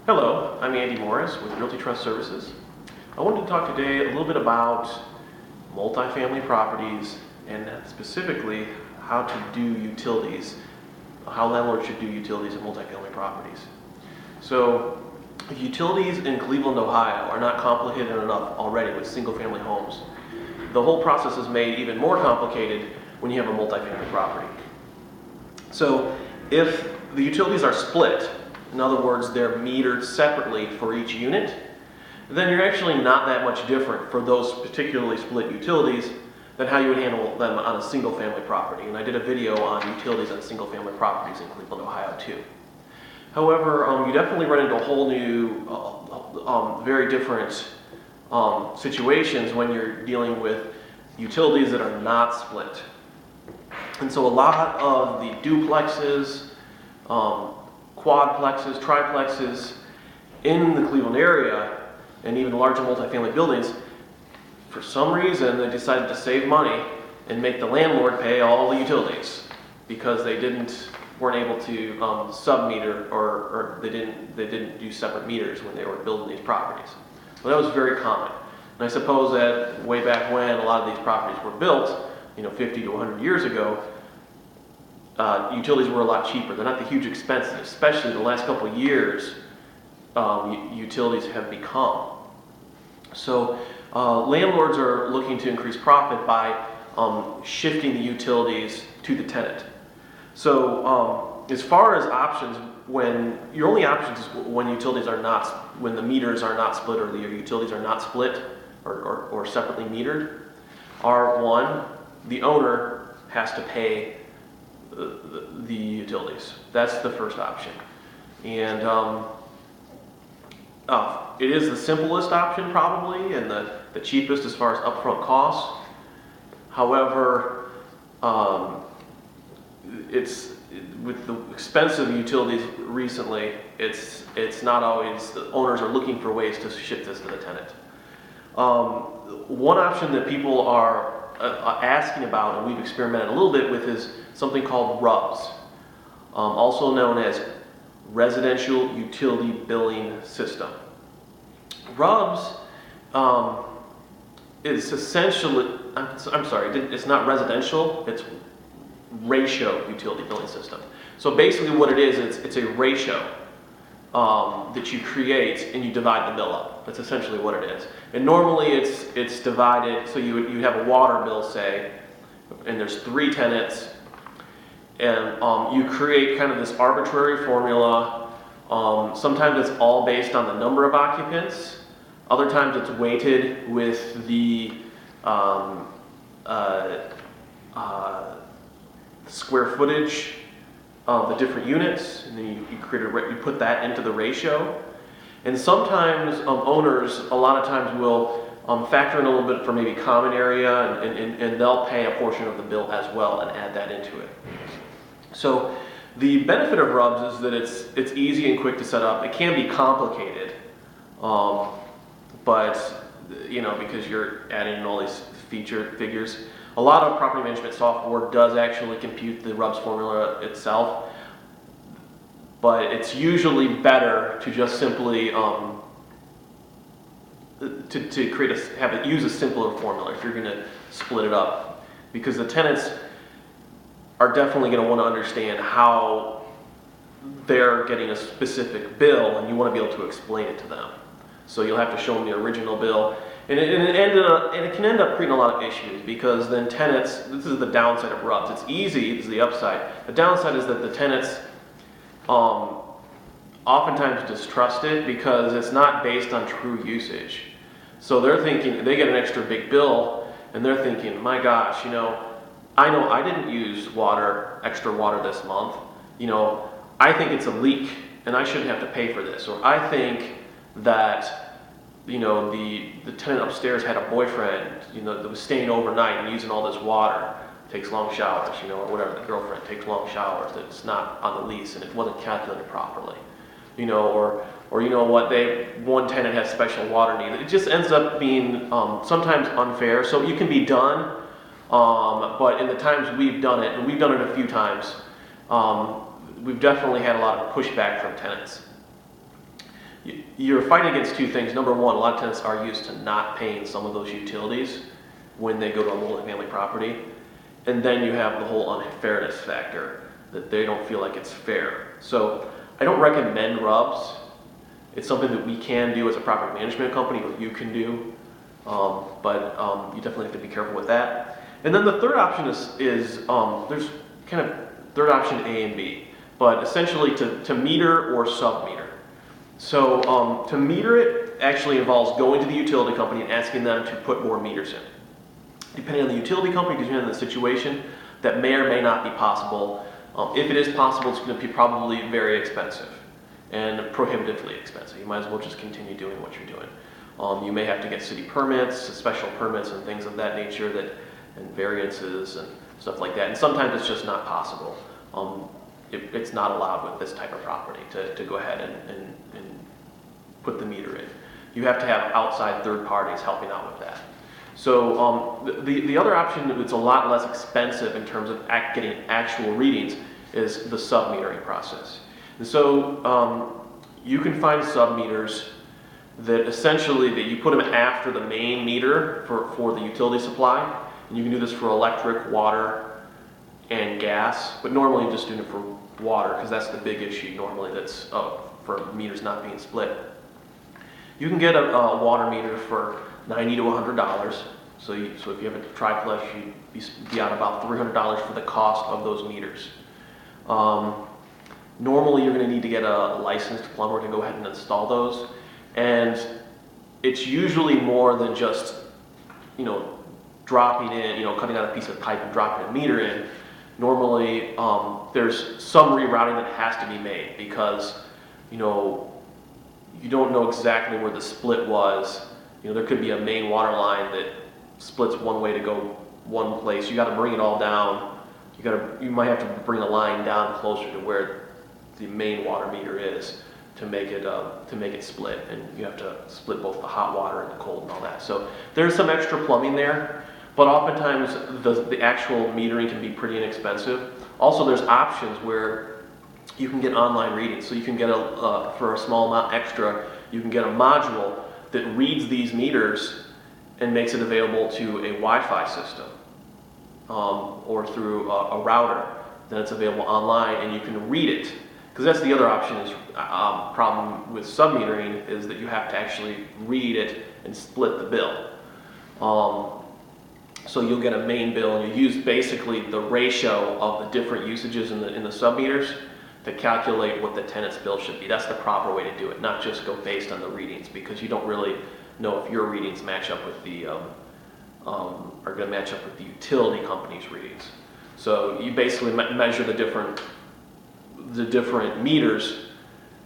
Hello, I'm Andy Morris with Realty Trust Services. I wanted to talk today a little bit about multifamily properties and specifically how to do utilities, how landlords should do utilities in multifamily properties. So, utilities in Cleveland, Ohio are not complicated enough already with single-family homes. The whole process is made even more complicated when you have a multifamily property. So, if the utilities are split, in other words, they're metered separately for each unit, then you're actually not that much different for those particularly split utilities than how you would handle them on a single-family property. And I did a video on utilities on single-family properties in Cleveland, Ohio too. However, you definitely run into a whole new, very different situations when you're dealing with utilities that are not split. And so a lot of the duplexes, quadplexes, triplexes in the Cleveland area, and even larger multifamily buildings, for some reason they decided to save money and make the landlord pay all the utilities because they weren't able to sub-meter or they didn't do separate meters when they were building these properties. So that was very common. And I suppose that way back when a lot of these properties were built, 50 to 100 years ago, utilities were a lot cheaper. They're not the huge expenses, especially the last couple of years, utilities have become. So landlords are looking to increase profit by shifting the utilities to the tenant. So as far as options, when your only options is when when the meters are not split or the utilities are not split or separately metered, are one, the owner has to pay the utilities. That's the first option. And it is the simplest option probably and the cheapest as far as upfront costs. However, with the expensive utilities recently, it's not always, the owners are looking for ways to shift this to the tenant. One option that people are asking about, and we've experimented a little bit with, is something called RUBS, also known as Residential Utility Billing System. RUBS is essentially, it's not residential, it's ratio utility billing system. So basically what it is, it's a ratio that you create and you divide the bill up. That's essentially what it is. And normally it's divided, so you have a water bill, say, and there's 3 tenants, and you create kind of this arbitrary formula. Sometimes it's all based on the number of occupants. Other times it's weighted with the square footage of the different units, and then you put that into the ratio. And sometimes owners, a lot of times, will factor in a little bit for maybe common area, and they'll pay a portion of the bill as well and add that into it. So the benefit of RUBS is that it's easy and quick to set up. It can be complicated, but because you're adding in all these figures. A lot of property management software does actually compute the RUBS formula itself, but it's usually better to just simply use a simpler formula if you're going to split it up, because the tenants are definitely going to want to understand how they're getting a specific bill, and you want to be able to explain it to them. So you'll have to show them the original bill, and it can end up creating a lot of issues, because then tenants, this is the downside of RUBS. It's easy, it's the upside. The downside is that the tenants oftentimes distrust it because it's not based on true usage. So they're thinking, they get an extra big bill, and they're thinking, my gosh, I know I didn't use extra water this month. I think it's a leak and I shouldn't have to pay for this. Or I think that, the tenant upstairs had a boyfriend, that was staying overnight and using all this water, takes long showers, or whatever, the girlfriend takes long showers, that it's not on the lease and it wasn't calculated properly. Or one tenant has special water needs. It just ends up being sometimes unfair. So you can be done, but in the times we've done it, and we've done it a few times, we've definitely had a lot of pushback from tenants. you're fighting against two things. Number one, a lot of tenants are used to not paying some of those utilities when they go to a multifamily property. And then you have the whole unfairness factor, that they don't feel like it's fair. So I don't recommend RUBS. It's something that we can do as a property management company, or you can do, but you definitely have to be careful with that. And then the third option is there's kind of third option A and B, but essentially to meter or sub-meter. So to meter it actually involves going to the utility company and asking them to put more meters in. Depending on the utility company, depending on the situation, that may or may not be possible. If it is possible, it's going to be probably very expensive and prohibitively expensive. You might as well just continue doing what you're doing. You may have to get city permits, special permits, and things of that nature, and variances and stuff like that. And sometimes it's just not possible. It's not allowed with this type of property to go ahead and put the meter in. You have to have outside third parties helping out with that. So the other option that's a lot less expensive in terms of getting actual readings is the sub-metering process. And so you can find sub-meters that essentially that you put them after the main meter for the utility supply. And you can do this for electric, water, and gas, but normally you're just doing it for water because that's the big issue normally that's for meters not being split. You can get a water meter for $90 to $100. So if you have a triplex, you'd be out about $300 for the cost of those meters. Normally you're going to need to get a licensed plumber to go ahead and install those, and it's usually more than just dropping in, cutting out a piece of pipe and dropping a meter in. Normally there's some rerouting that has to be made because you don't know exactly where the split was. There could be a main water line that splits one way to go one place. You got to bring it all down. You might have to bring a line down closer to where the main water meter is to make it split, and you have to split both the hot water and the cold and all that. So there's some extra plumbing there, but oftentimes the actual metering can be pretty inexpensive. Also, there's options where you can get online readings. So you can get for a small amount extra, you can get a module that reads these meters and makes it available to a Wi-Fi system or through a router. Then it's available online and you can read it. Because that's the other option is problem with sub-metering is that you have to actually read it and split the bill. So you'll get a main bill and you use basically the ratio of the different usages in the sub-meters to calculate what the tenant's bill should be. That's the proper way to do it, not just go based on the readings, because you don't really know if your readings match up with the are going to match up with the utility company's readings. So you basically measure the different meters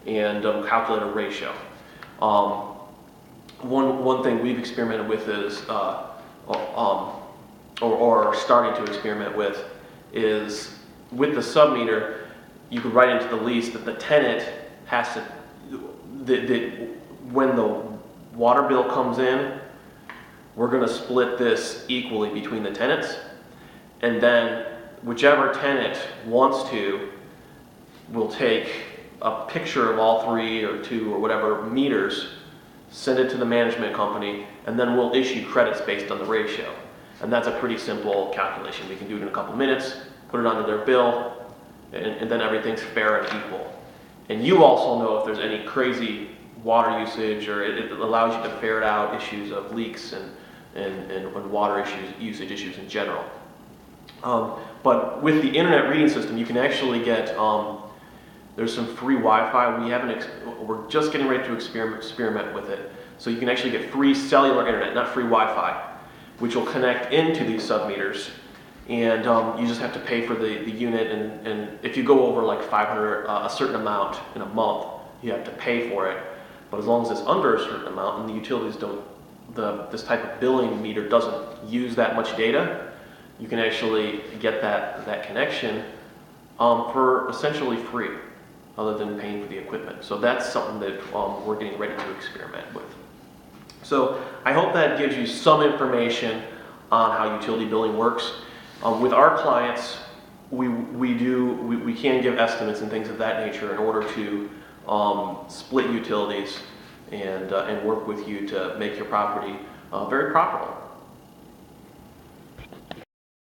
and calculate a ratio. One thing we've experimented with is or starting to experiment with is with the sub-meter. You could write into the lease that the tenant has to, that when the water bill comes in, we're going to split this equally between the tenants, and then whichever tenant wants to will take a picture of all 3 or 2 or whatever meters, send it to the management company, and then we'll issue credits based on the ratio. And that's a pretty simple calculation. We can do it in a couple minutes, put it onto their bill, and then everything's fair and equal. And you also know if there's any crazy water usage, or it allows you to ferret out issues of leaks and water usage issues in general. But with the internet reading system, you can actually get, there's some free Wi-Fi. We're just getting ready to experiment with it. So you can actually get free cellular internet, not free Wi-Fi, which will connect into these sub-meters. And you just have to pay for the unit, and if you go over like 500, a certain amount in a month, you have to pay for it. But as long as it's under a certain amount, and the utilities don't, this type of billing meter doesn't use that much data, you can actually get that connection for essentially free, other than paying for the equipment. So that's something that we're getting ready to experiment with. So I hope that gives you some information on how utility billing works. With our clients, we can give estimates and things of that nature in order to split utilities and work with you to make your property very profitable.